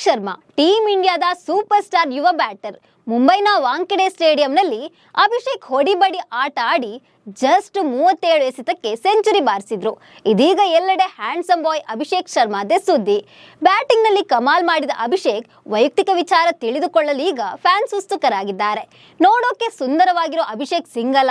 Abhishek Sharma team ಇಂಡಿಯಾದ super star ಯುವ batter. ಮುಂಬೈನ ವಾಂಖೆಡೆ ಸ್ಟೇಡಿಯಂನಲ್ಲಿ ಅಭಿಷೇಕ್ ಹೊಡಿಬಡಿ ಆಟ ಆಡಿ ಜಸ್ಟ್ 37 ಎಸೆತಕ್ಕೆ ಸೆಂಚುರಿ ಬಾರಿಸಿದ್ರು. ಇದೀಗ ಎಲ್ಲೆಡೆ ಹ್ಯಾಂಡ್ಸಮ್ ಬಾಯ್ ಅಭಿಷೇಕ್ ಶರ್ಮಾದೇ ಸುದ್ದಿ. ಬ್ಯಾಟಿಂಗ್ ನಲ್ಲಿ ಕಮಾಲ್ ಮಾಡಿದ ಅಭಿಷೇಕ್ ವೈಯಕ್ತಿಕ ವಿಚಾರ ತಿಳಿದುಕೊಳ್ಳಲು ಈಗ ಫ್ಯಾನ್ಸ್ ಉತ್ಸುಕರಾಗಿದ್ದಾರೆ. ನೋಡೋಕೆ ಸುಂದರವಾಗಿರೋ ಅಭಿಷೇಕ್ ಸಿಂಗಲ,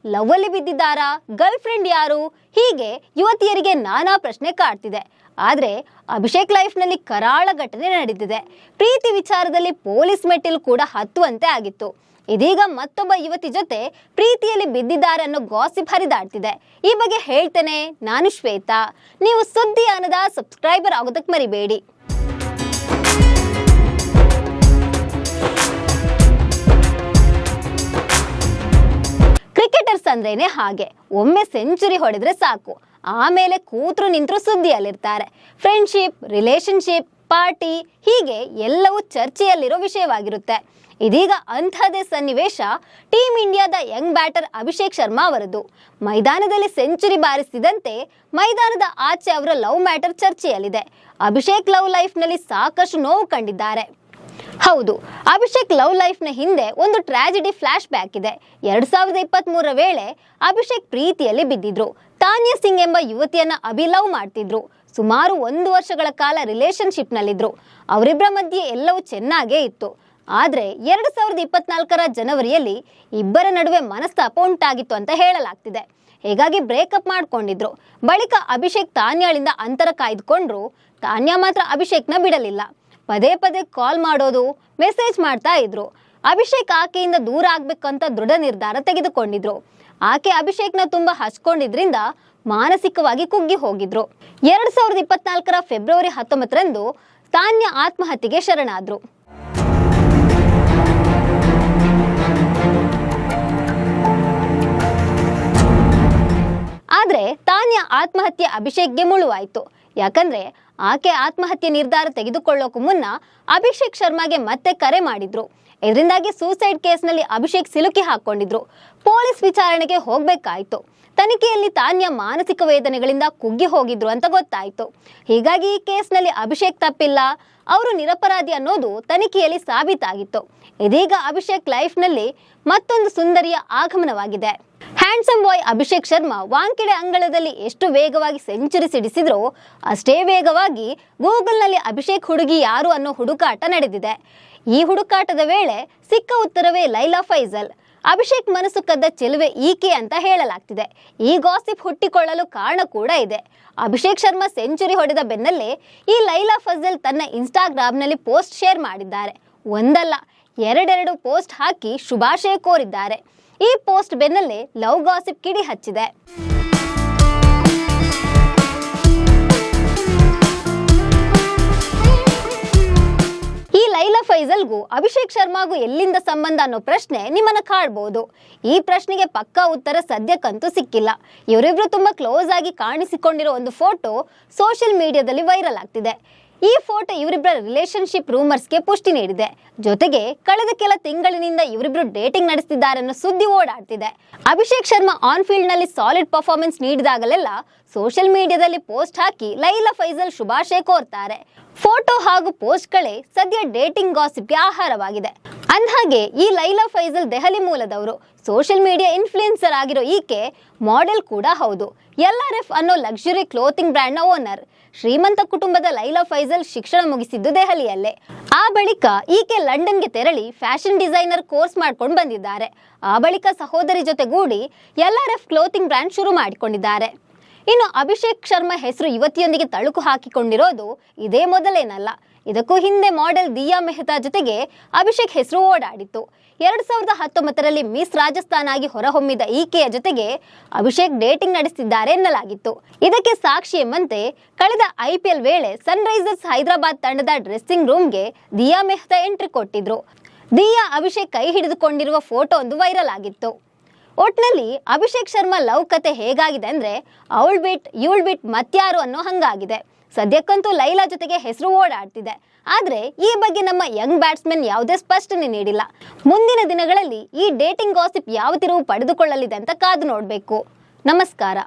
ಲವ್ ಅಲ್ಲಿ ಬಿದ್ದಿದ್ದಾರಾ, ಗರ್ಲ್ ಫ್ರೆಂಡ್ ಯಾರು, ಹೀಗೆ ಯುವತಿಯರಿಗೆ ನಾನಾ ಪ್ರಶ್ನೆ ಕಾಡ್ತಿದೆ. ಆದ್ರೆ ಅಭಿಷೇಕ್ ಲೈಫ್ ನಲ್ಲಿ ಕರಾಳ ಘಟನೆ ನಡೆದಿದೆ. ಪ್ರೀತಿ ವಿಚಾರದಲ್ಲಿ ಪೊಲೀಸ್ ಮೆಟ್ಟಿಲು ಕೂಡ ಹತ್ತುವಂತೆ ಆಗಿತ್ತು. ಇದೀಗ ಮತ್ತೊಬ್ಬ ಯುವತಿ ಜೊತೆ ಪ್ರೀತಿಯಲ್ಲಿ ಬಿದ್ದಿದ್ದಾರೆ ಅನ್ನೋ ಗಾಸಿಪ್ ಹರಿದಾಡ್ತಿದೆ. ಈ ಬಗ್ಗೆ ಹೇಳ್ತೇನೆ, ನಾನು ಶ್ವೇತಾ. ನೀವು ಸುದ್ದಿ ಅನ್ನದ ಸಬ್ಸ್ಕ್ರೈಬರ್ ಆಗೋದಕ್ಕೆ ಮರಿಬೇಡಿ. ಕ್ರಿಕೆಟರ್ಸ್ ಅಂದ್ರೇನೆ ಹಾಗೆ, ಒಮ್ಮೆ ಸೆಂಚುರಿ ಹೊಡೆದ್ರೆ ಸಾಕು, ಆಮೇಲೆ ಕೂತ್ರು ನಿಂತರು ಸುದ್ದಿಯಲ್ಲಿರ್ತಾರೆ. ಫ್ರೆಂಡ್ಶಿಪ್, ರಿಲೇಶನ್ಶಿಪ್, ಪಾರ್ಟಿ, ಹೀಗೆ ಎಲ್ಲವೂ ಚರ್ಚೆಯಲ್ಲಿರೋ ವಿಷಯವಾಗಿರುತ್ತೆ. ಇದೀಗ ಅಂಥದ್ದೇ ಸನ್ನಿವೇಶ ಟೀಮ್ ಇಂಡಿಯಾದ ಯಂಗ್ ಬ್ಯಾಟರ್ ಅಭಿಷೇಕ್ ಶರ್ಮಾ ಅವರದ್ದು. ಮೈದಾನದಲ್ಲಿ ಸೆಂಚುರಿ ಬಾರಿಸಿದಂತೆ ಮೈದಾನದ ಆಚೆ ಅವರ ಲವ್ ಮ್ಯಾಟರ್ ಚರ್ಚೆಯಲ್ಲಿದೆ. ಅಭಿಷೇಕ್ ಲವ್ ಲೈಫ್ ನಲ್ಲಿ ಸಾಕಷ್ಟು ನೋವು ಕಂಡಿದ್ದಾರೆ. ಹೌದು, ಅಭಿಷೇಕ್ ಲವ್ ಲೈಫ್ ನ ಹಿಂದೆ ಒಂದು ಟ್ರಾಜಿಡಿ ಫ್ಲಾಶ್ ಬ್ಯಾಕ್ ಇದೆ. 2023 ವೇಳೆ ಅಭಿಷೇಕ್ ಪ್ರೀತಿಯಲ್ಲಿ ಬಿದ್ದಿದ್ರು. ತಾನ್ಯಾ ಸಿಂಗ್ ಎಂಬ ಯುವತಿಯನ್ನ ಲವ್ ಮಾಡ್ತಿದ್ರು. ಸುಮಾರು 1 ವರ್ಷಗಳ ಕಾಲ ರಿಲೇಶನ್ಶಿಪ್ ನಲ್ಲಿದ್ರು. ಅವರಿಬ್ಬರ ಮಧ್ಯೆ ಎಲ್ಲವೂ ಚೆನ್ನಾಗೇ ಇತ್ತು. ಆದ್ರೆ 2024 ಜನವರಿಯಲ್ಲಿ ಇಬ್ಬರ ನಡುವೆ ಮನಸ್ತಾಪ ಉಂಟಾಗಿತ್ತು ಅಂತ ಹೇಳಲಾಗ್ತಿದೆ. ಹೀಗಾಗಿ ಬ್ರೇಕಪ್ ಮಾಡ್ಕೊಂಡಿದ್ರು. ಬಳಿಕ ಅಭಿಷೇಕ್ ತಾನ್ಯಾಳಿಂದ ಅಂತರ ಕಾಯ್ದುಕೊಂಡ್ರು. ತಾನ್ಯಾ ಮಾತ್ರ ಅಭಿಷೇಕ್ನ ಬಿಡಲಿಲ್ಲ. ಪದೇ ಪದೇ ಕಾಲ್ ಮಾಡೋದು, ಮೆಸೇಜ್ ಮಾಡ್ತಾ ಇದ್ರು. ಅಭಿಷೇಕ್ ಆಕೆಯಿಂದ ದೂರ ಆಗ್ಬೇಕಂತ ದೃಢ ನಿರ್ಧಾರ ತೆಗೆದುಕೊಂಡಿದ್ರು. ಆಕೆ ಅಭಿಷೇಕ್ನ ತುಂಬಾ ಹಚ್ಕೊಂಡಿದ್ರಿಂದ ಮಾನಸಿಕವಾಗಿ ಕುಗ್ಗಿ ಹೋಗಿದ್ರು. 2024 ಫೆಬ್ರವರಿ 19ರಂದು ತಾನ್ಯಾ ಆತ್ಮಹತ್ಯೆಗೆ ಶರಣಾದ್ರು. ಆದ್ರೆ ತಾನ್ಯಾ ಆತ್ಮಹತ್ಯೆ ಅಭಿಷೇಕ್ಗೆ ಮುಳುವಾಯ್ತು. ಯಾಕಂದ್ರೆ ಆಕೆ ಆತ್ಮಹತ್ಯೆ ನಿರ್ಧಾರ ತೆಗೆದುಕೊಳ್ಳೋಕು ಮುನ್ನ ಅಭಿಷೇಕ್ ಶರ್ಮಾಗೆ ಮತ್ತೆ ಕರೆ ಮಾಡಿದ್ರು. ಇದರಿಂದಾಗಿ ಸೂಸೈಡ್ ಕೇಸ್ನಲ್ಲಿ ಅಭಿಷೇಕ್ ಸಿಲುಕಿ ಹಾಕೊಂಡಿದ್ರು. ಪೊಲೀಸ್ ವಿಚಾರಣೆಗೆ ಹೋಗ್ಬೇಕಾಯ್ತು. ತನಿಖೆಯಲ್ಲಿ ತಾನ್ಯಾ ಮಾನಸಿಕ ವೇದನೆಗಳಿಂದ ಕುಗ್ಗಿ ಹೋಗಿದ್ರು ಅಂತ ಗೊತ್ತಾಯ್ತು. ಹೀಗಾಗಿ ಈ ಕೇಸ್ನಲ್ಲಿ ಅಭಿಷೇಕ್ ತಪ್ಪಿಲ್ಲ, ಅವರು ನಿರಪರಾಧಿ ಅನ್ನೋದು ತನಿಖೆಯಲ್ಲಿ ಸಾಬೀತಾಗಿತ್ತು. ಇದೀಗ ಅಭಿಷೇಕ್ ಲೈಫ್ ನಲ್ಲಿ ಮತ್ತೊಂದು ಸುಂದರಿಯ ಆಗಮನವಾಗಿದೆ. ಹ್ಯಾಂಡ್ಸಮ್ ಬಾಯ್ ಅಭಿಷೇಕ್ ಶರ್ಮಾ ವಾಂಖೆಡೆ ಅಂಗಳದಲ್ಲಿ ಎಷ್ಟು ವೇಗವಾಗಿ ಸೆಂಚುರಿ ಸಿಡಿಸಿದ್ರೋ ಅಷ್ಟೇ ವೇಗವಾಗಿ ಗೂಗಲ್ನಲ್ಲಿ ಅಭಿಷೇಕ್ ಹುಡುಗಿ ಯಾರು ಅನ್ನೋ ಹುಡುಕಾಟ ನಡೆದಿದೆ. ಈ ಹುಡುಕಾಟದ ವೇಳೆ ಸಿಕ್ಕ ಉತ್ತರವೇ ಲೈಲಾ ಫೈಜಲ್. ಅಭಿಷೇಕ್ ಮನಸ್ಸು ಕದ್ದ ಚೆಲುವೆ ಈಕೆ ಅಂತ ಹೇಳಲಾಗ್ತಿದೆ. ಈ ಗಾಸಿಪ್ ಹುಟ್ಟಿಕೊಳ್ಳಲು ಕಾರಣ ಕೂಡ ಇದೆ. ಅಭಿಷೇಕ್ ಶರ್ಮಾ ಸೆಂಚುರಿ ಹೊಡೆದ ಬೆನ್ನಲ್ಲೇ ಈ ಲೈಲಾ ಫಜಲ್ ತನ್ನ ಇನ್ಸ್ಟಾಗ್ರಾಮ್ನಲ್ಲಿ ಪೋಸ್ಟ್ ಶೇರ್ ಮಾಡಿದ್ದಾರೆ. ಒಂದಲ್ಲ, 2 ಪೋಸ್ಟ್ ಹಾಕಿ ಶುಭಾಶಯ ಕೋರಿದ್ದಾರೆ. ಈ ಪೋಸ್ಟ್ ಬೆನ್ನಲ್ಲೇ ಲವ್ ಗಾಸಿಪ್ ಕಿಡಿ ಹಚ್ಚಿದೆ. ಈ ಲೈಲಾ ಫೈಜಲ್ಗೂ ಅಭಿಷೇಕ್ ಶರ್ಮಾಗೂ ಎಲ್ಲಿಂದ ಸಂಬಂಧ ಅನ್ನೋ ಪ್ರಶ್ನೆ ನಿಮ್ಮನ್ನ ಕಾಡ್ಬೋದು. ಈ ಪ್ರಶ್ನೆಗೆ ಪಕ್ಕಾ ಉತ್ತರ ಸದ್ಯಕ್ಕಂತೂ ಸಿಕ್ಕಿಲ್ಲ. ಇವರಿಬ್ರು ತುಂಬಾ ಕ್ಲೋಸ್ ಆಗಿ ಕಾಣಿಸಿಕೊಂಡಿರೋ ಒಂದು ಫೋಟೋ ಸೋಷಿಯಲ್ ಮೀಡಿಯಾದಲ್ಲಿ ವೈರಲ್ ಆಗ್ತಿದೆ. ಈ ಫೋಟೋ ಇವರಿಬ್ಬರ ರಿಲೇಶನ್ಶಿಪ್ ರೂಮರ್ಸ್ಗೆ ಪುಷ್ಟಿ ನೀಡಿದೆ. ಜೊತೆಗೆ ಕಳೆದ ಕೆಲ ತಿಂಗಳಿನಿಂದ ಇವರಿಬ್ರು ಡೇಟಿಂಗ್ ನಡೆಸ್ತಿದ್ದಾರೆ ಅನ್ನೋ ಸುದ್ದಿ ಓಡಾಡ್ತಿದೆ. ಅಭಿಷೇಕ್ ಶರ್ಮಾ ಆನ್ ಫೀಲ್ಡ್ ನಲ್ಲಿ ಸಾಲಿಡ್ ಪರ್ಫಾರ್ಮೆನ್ಸ್ ನೀಡಿದಾಗಲೆಲ್ಲ ಸೋಷಿಯಲ್ ಮೀಡಿಯಾದಲ್ಲಿ ಪೋಸ್ಟ್ ಹಾಕಿ ಲೈಲಾ ಫೈಜಲ್ ಶುಭಾಶಯ ಕೋರ್ತಾರೆ. ಫೋಟೋ ಹಾಗೂ ಪೋಸ್ಟ್ಗಳೇ ಸದ್ಯ ಡೇಟಿಂಗ್ ಗಾಸಿಪ್ಗೆ ಆಹಾರವಾಗಿದೆ. ಅಂದ್ಹಾಗೆ ಈ ಲೈಲಾ ಫೈಜಲ್ ದೆಹಲಿ ಮೂಲದವರು. ಸೋಷಿಯಲ್ ಮೀಡಿಯಾ ಇನ್ಫ್ಲೂಯೆನ್ಸರ್ ಆಗಿರೋ ಈಕೆ ಮಾಡೆಲ್ ಕೂಡ ಹೌದು. LRF ಅನ್ನೋ ಲಕ್ಸುರಿ ಕ್ಲೋತಿಂಗ್ ಬ್ರ್ಯಾಂಡ್ ನ ಓನರ್. ಶ್ರೀಮಂತ ಕುಟುಂಬದ ಲೈಲಾ ಫೈಜಲ್ ಶಿಕ್ಷಣ ಮುಗಿಸಿದ್ದು ದೆಹಲಿಯಲ್ಲೇ. ಆ ಬಳಿಕ ಈಕೆ ಲಂಡನ್ಗೆ ತೆರಳಿ ಫ್ಯಾಷನ್ ಡಿಸೈನರ್ ಕೋರ್ಸ್ ಮಾಡ್ಕೊಂಡು ಬಂದಿದ್ದಾರೆ. ಆ ಬಳಿಕ ಸಹೋದರಿ ಜೊತೆಗೂಡಿ LRF ಕ್ಲೋತಿಂಗ್ ಬ್ರ್ಯಾಂಡ್ ಶುರು ಮಾಡಿಕೊಂಡಿದ್ದಾರೆ. ಇನ್ನು ಅಭಿಷೇಕ್ ಶರ್ಮಾ ಹೆಸರು ಯುವತಿಯೊಂದಿಗೆ ತಳುಕು ಹಾಕಿಕೊಂಡಿರೋದು ಇದೇ ಮೊದಲೇನಲ್ಲ. ಇದಕ್ಕೂ ಹಿಂದೆ ಮಾಡೆಲ್ ದಿಯಾ ಮೆಹ್ತಾ ಜೊತೆಗೆ ಅಭಿಷೇಕ್ ಹೆಸರು ಓಡಾಡಿತ್ತು. 2019ರಲ್ಲಿ ಮಿಸ್ ರಾಜಸ್ಥಾನ್ ಆಗಿ ಹೊರಹೊಮ್ಮಿದ ಈಕೆಯ ಜೊತೆಗೆ ಅಭಿಷೇಕ್ ಡೇಟಿಂಗ್ ನಡೆಸಿದ್ದಾರೆ ಎನ್ನಲಾಗಿತ್ತು. ಇದಕ್ಕೆ ಸಾಕ್ಷಿ ಎಂಬಂತೆ ಕಳೆದ IPL ವೇಳೆ ಸನ್ರೈಸರ್ಸ್ ಹೈದರಾಬಾದ್ ತಂಡದ ಡ್ರೆಸ್ಸಿಂಗ್ ರೂಮ್ಗೆ ದಿಯಾ ಮೆಹ್ತಾ ಎಂಟ್ರಿ ಕೊಟ್ಟಿದ್ರು. ದಿಯಾ ಅಭಿಷೇಕ್ ಕೈ ಹಿಡಿದುಕೊಂಡಿರುವ ಫೋಟೋ ಒಂದು ವೈರಲ್ ಆಗಿತ್ತು. ಒಟ್ನಲ್ಲಿ ಅಭಿಷೇಕ್ ಶರ್ಮಾ ಲವ್ ಕತೆ ಹೇಗಾಗಿದೆ ಅಂದ್ರೆ ಅವಳ್ ಬಿಟ್ ಮತ್ಯಾರು ಅನ್ನೋ ಹಂಗಾಗಿದೆ. ಸದ್ಯಕ್ಕಂತೂ ಲೈಲಾ ಜೊತೆಗೆ ಹೆಸರು ಓಡಾಡ್ತಿದೆ. ಆದ್ರೆ ಈ ಬಗ್ಗೆ ನಮ್ಮ ಯಂಗ್ ಬ್ಯಾಟ್ಸ್ಮನ್ ಯಾವುದೇ ಸ್ಪಷ್ಟನೆ ನೀಡಿಲ್ಲ. ಮುಂದಿನ ದಿನಗಳಲ್ಲಿ ಈ ಡೇಟಿಂಗ್ ಗಾಸಿಪ್ ಯಾವ ತಿರುವು ಪಡೆದುಕೊಳ್ಳಲಿದೆ ಅಂತ ಕಾದು ನೋಡಬೇಕು. ನಮಸ್ಕಾರ.